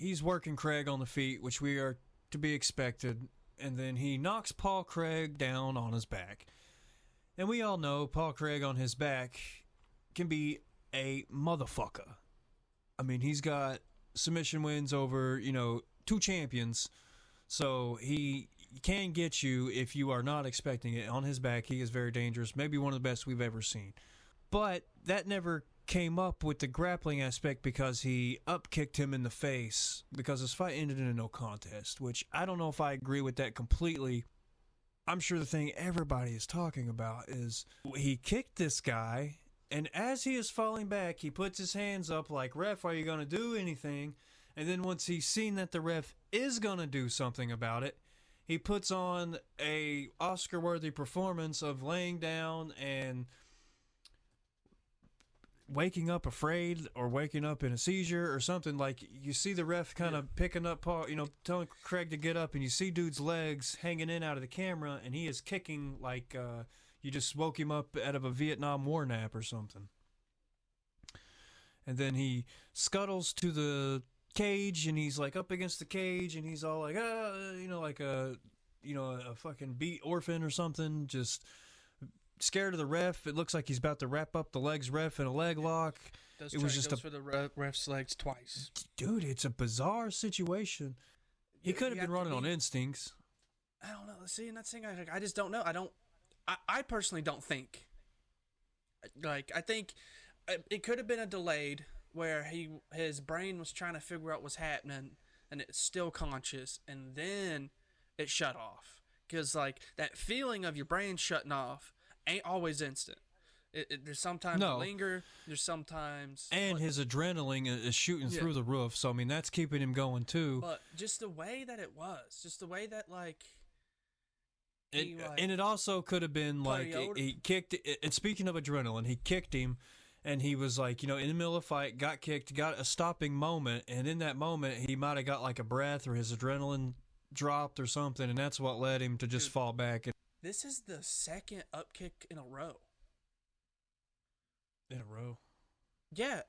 he's working Craig on the feet, which we are to be expected, and then he knocks Paul Craig down on his back. And we all know Paul Craig on his back can be a motherfucker. I mean, he's got submission wins over, 2 champions, so he can get you if you are not expecting it. On his back, he is very dangerous, maybe one of the best we've ever seen. But that never came up with the grappling aspect because he upkicked him in the face because his fight ended in a no contest, which I don't know if I agree with that completely. I'm sure the thing everybody is talking about is he kicked this guy, and as he is falling back, he puts his hands up like, ref, are you going to do anything? And then once he's seen that the ref is going to do something about it, he puts on a Oscar-worthy performance of laying down and waking up afraid or waking up in a seizure or something. Like, you see the ref kind of picking up Paul, telling Craig to get up, and you see dude's legs hanging in out of the camera, and he is kicking like you just woke him up out of a Vietnam War nap or something. And then he scuttles to the cage, and he's like up against the cage, and he's all like, like a fucking beat orphan or something, just scared of the ref. It looks like he's about to wrap up the legs ref in a leg lock. It was just for the ref's legs twice. Dude, it's a bizarre situation. He could have been running on instincts. I don't know. See, and that's the thing. I just don't know. I personally don't think. Like, I think it could have been a delayed where his brain was trying to figure out what's happening, and it's still conscious, and then it shut off. Because, like, that feeling of your brain shutting off ain't always instant. There's sometimes linger. There's sometimes... And his adrenaline is shooting through the roof, so, I mean, that's keeping him going, too. But just the way that it was, just the way that, like... And it also could have been, like, he kicked... And speaking of adrenaline, he kicked him, and he was, like, in the middle of a fight, got kicked, got a stopping moment, and in that moment, he might have got, like, a breath, or his adrenaline dropped or something, and that's what led him to just fall back. This is the second upkick in a row. In a row? Yeah.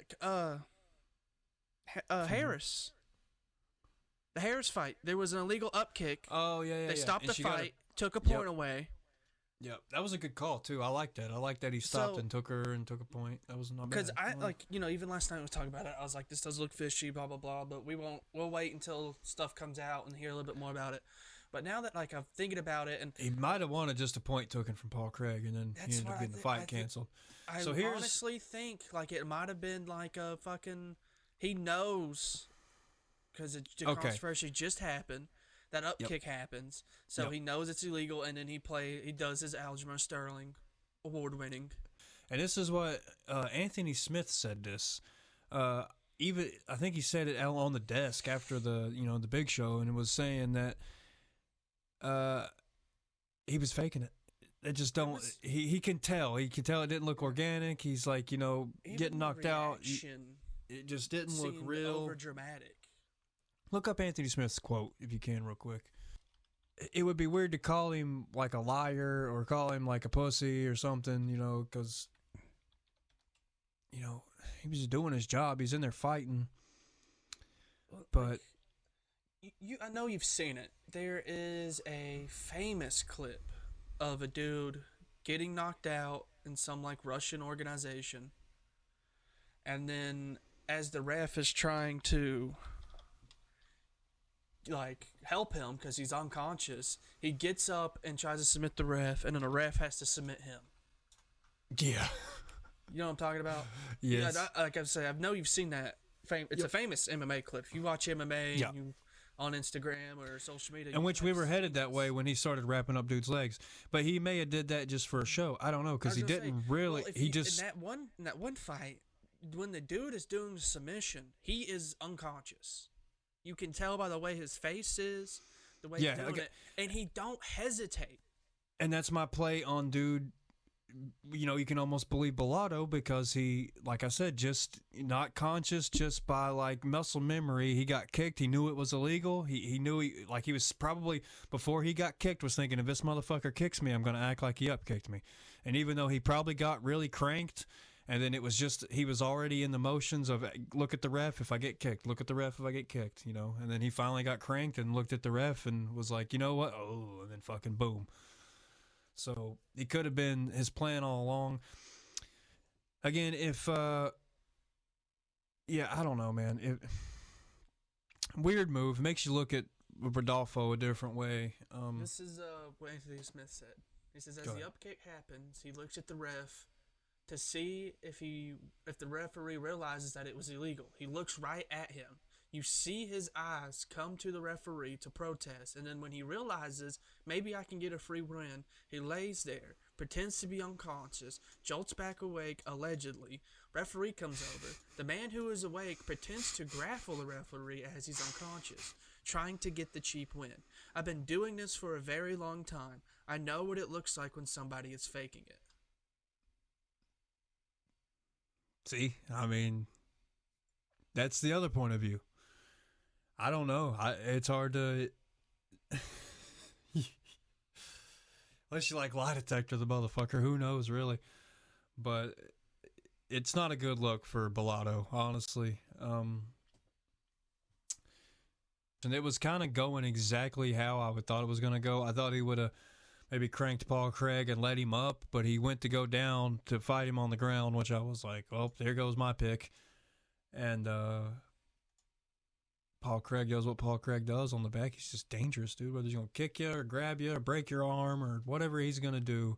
Harris. The Harris fight. There was an illegal upkick. Oh, yeah. They stopped the fight, took a point away. Yep. That was a good call, too. I like that. I like that he stopped and took her and took a point. That was not bad. Because even last night I was talking about it, I was like, this does look fishy, blah, blah, blah, but we'll wait until stuff comes out and hear a little bit more about it. But now that, like, I'm thinking about it, and he might have wanted just a point taken from Paul Craig, and then he ended up getting the fight canceled. I honestly think, like, it might have been like a fucking... He knows, because the controversy just happened, that upkick happens, so he knows it's illegal, and then he does his Aljamain Sterling award-winning. And this is what Anthony Smith said this. Even I think he said it out on the desk after the the big show, and it was saying that he was faking it. It just don't. He can tell. He can tell it didn't look organic. He's like getting knocked out. It just didn't look real. Over dramatic. Look up Anthony Smith's quote if you can, real quick. It would be weird to call him like a liar or call him like a pussy or something, because he was just doing his job. He's in there fighting. But I know you've seen it. There is a famous clip of a dude getting knocked out in some like Russian organization, and then as the ref is trying to like help him because he's unconscious, he gets up and tries to submit the ref, and then the ref has to submit him. Yeah. You know what I'm talking about? Yes. Yeah, like I say, I know you've seen that. It's a famous MMA clip. If you watch MMA on Instagram or social media. In which we were headed that way when he started wrapping up dude's legs. But he may have did that just for a show. I don't know, because he didn't really. Well, he just in that one fight, when the dude is doing the submission, he is unconscious. You can tell by the way his face is, the way he's doing it, and he don't hesitate. And that's my play on dude. You can almost believe Bellato because he, like I said, just not conscious, just by like muscle memory. He got kicked. He knew it was illegal. He knew he was probably, before he got kicked, was thinking, if this motherfucker kicks me, I'm going to act like he upkicked me. And even though he probably got really cranked And then it was just, he was already in the motions of, look at the ref if I get kicked, look at the ref if I get kicked, you know. And then he finally got cranked and looked at the ref and was like, you know what? Oh, and then fucking boom. So it could have been his plan all along. Again, if, yeah, I don't know, man. Weird move. Makes you look at Rodolfo a different way. This is what Anthony Smith said. He says, as the upkick happens, he looks at the ref to see if the referee realizes that it was illegal. He looks right at him. You see his eyes come to the referee to protest, and then when he realizes, maybe I can get a free win, he lays there, pretends to be unconscious, jolts back awake, allegedly. Referee comes over. The man who is awake pretends to grapple the referee as he's unconscious, trying to get the cheap win. I've been doing this for a very long time. I know what it looks like when somebody is faking it. See, I mean, that's the other point of view. I don't know. It's hard to... Unless you like lie detector the motherfucker, who knows really? But it's not a good look for Bellato, honestly. And it was kind of going exactly how I thought it was going to go. I thought he would have maybe cranked Paul Craig and let him up, but he went to go down to fight him on the ground, which I was like, oh, there goes my pick. And Paul Craig does what Paul Craig does on the back. He's just dangerous, dude. Whether he's going to kick you or grab you or break your arm or whatever he's going to do,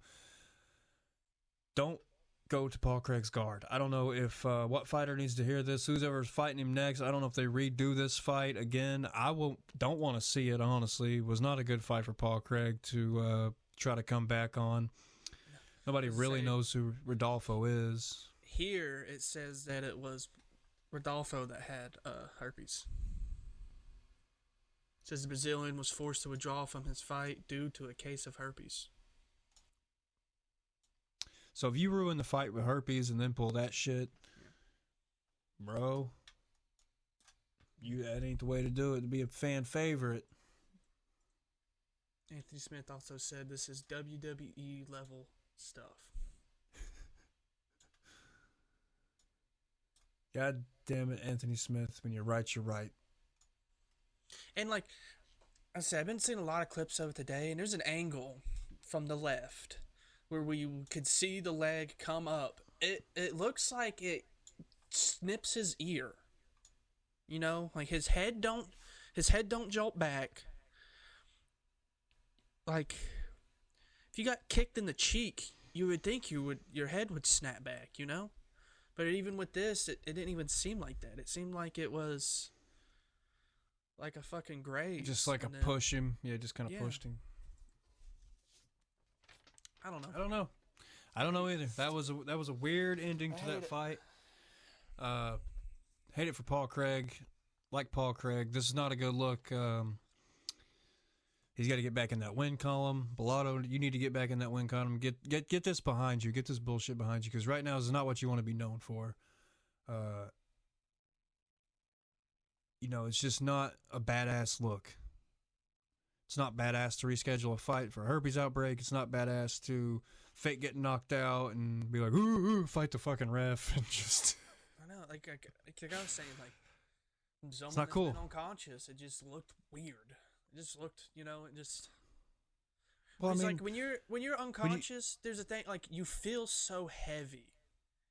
don't go to Paul Craig's guard. I don't know if what fighter needs to hear this. Who's ever fighting him next, I don't know if they redo this fight again. Don't want to see it, honestly. It was not a good fight for Paul Craig to try to come back on. Nobody really knows who Rodolfo is. Here it says that it was Rodolfo that had herpes. It says the Brazilian was forced to withdraw from his fight due to a case of herpes. So if you ruin the fight with herpes and then pull that shit, bro, that ain't the way to do it. To be a fan favorite. Anthony Smith also said this is WWE level stuff. God damn it, Anthony Smith. When you're right, you're right. And like I said, I've been seeing a lot of clips of it today, and there's an angle from the left where we could see the leg come up. It looks like it snips his ear. You know, like his head don't jolt back. Like if you got kicked in the cheek, you would think your head would snap back, you know? But even with this, it didn't even seem like that. It seemed like it was like a fucking graze. Just like push him. Yeah, just kind of pushed him. I don't know. I don't know either. That was a weird ending to that fight. Hate it for Paul Craig. Like Paul Craig. This is not a good look. He's got to get back in that win column. Bellato, you need to get back in that win column. Get this behind you. Get this bullshit behind you. Because right now this is not what you want to be known for. You know, it's just not a badass look. It's not badass to reschedule a fight for a herpes outbreak. It's not badass to fake getting knocked out and be like, ooh, fight the fucking ref. And just... I know, like I was saying, like, it's not cool. Been unconscious. It just looked weird. It just looked, you know, it just... Well, it's like when you're unconscious, there's a thing, like, you feel so heavy.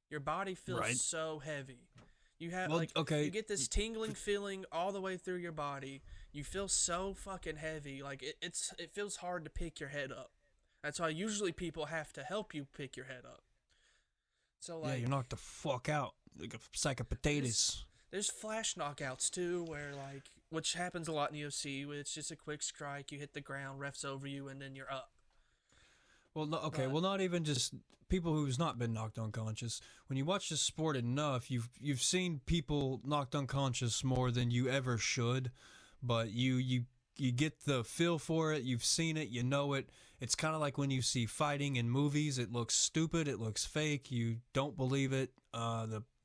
Your body feels so heavy. You have, you get this tingling feeling all the way through your body. You feel so fucking heavy. Like, it feels hard to pick your head up. That's why usually people have to help you pick your head up. So, like... Yeah, you're knocked the fuck out. Like a sack of potatoes. There's flash knockouts, too, where, like... Which happens a lot in the UFC, where it's just a quick strike, you hit the ground, ref's over you, and then you're up. Well, no, okay, well, not even just people who's not been knocked unconscious. When you watch this sport enough, you've seen people knocked unconscious more than you ever should, but you get the feel for it, you've seen it, you know it. It's kind of like when you see fighting in movies, it looks stupid, it looks fake, you don't believe it.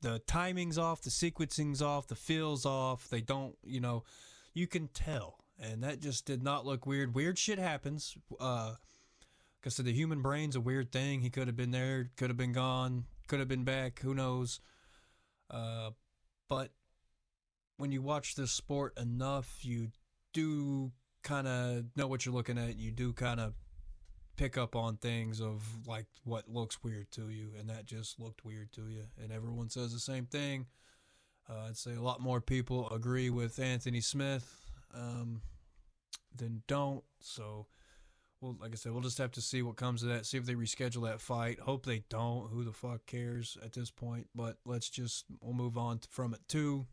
The timing's off, the sequencing's off, the feel's off, they don't, you know, you can tell. And that just did not look weird. Weird shit happens. Because the human brain's a weird thing. He could have been there, could have been gone, could have been back. Who knows? But when you watch this sport enough, you do kind of know what you're looking at. You do kind of pick up on things of like what looks weird to you, and that just looked weird to you. And everyone says the same thing. I'd say a lot more people agree with Anthony Smith than don't. So, well, like I said, we'll just have to see what comes of that. See if they reschedule that fight. Hope they don't. Who the fuck cares at this point? But we'll move on from it too.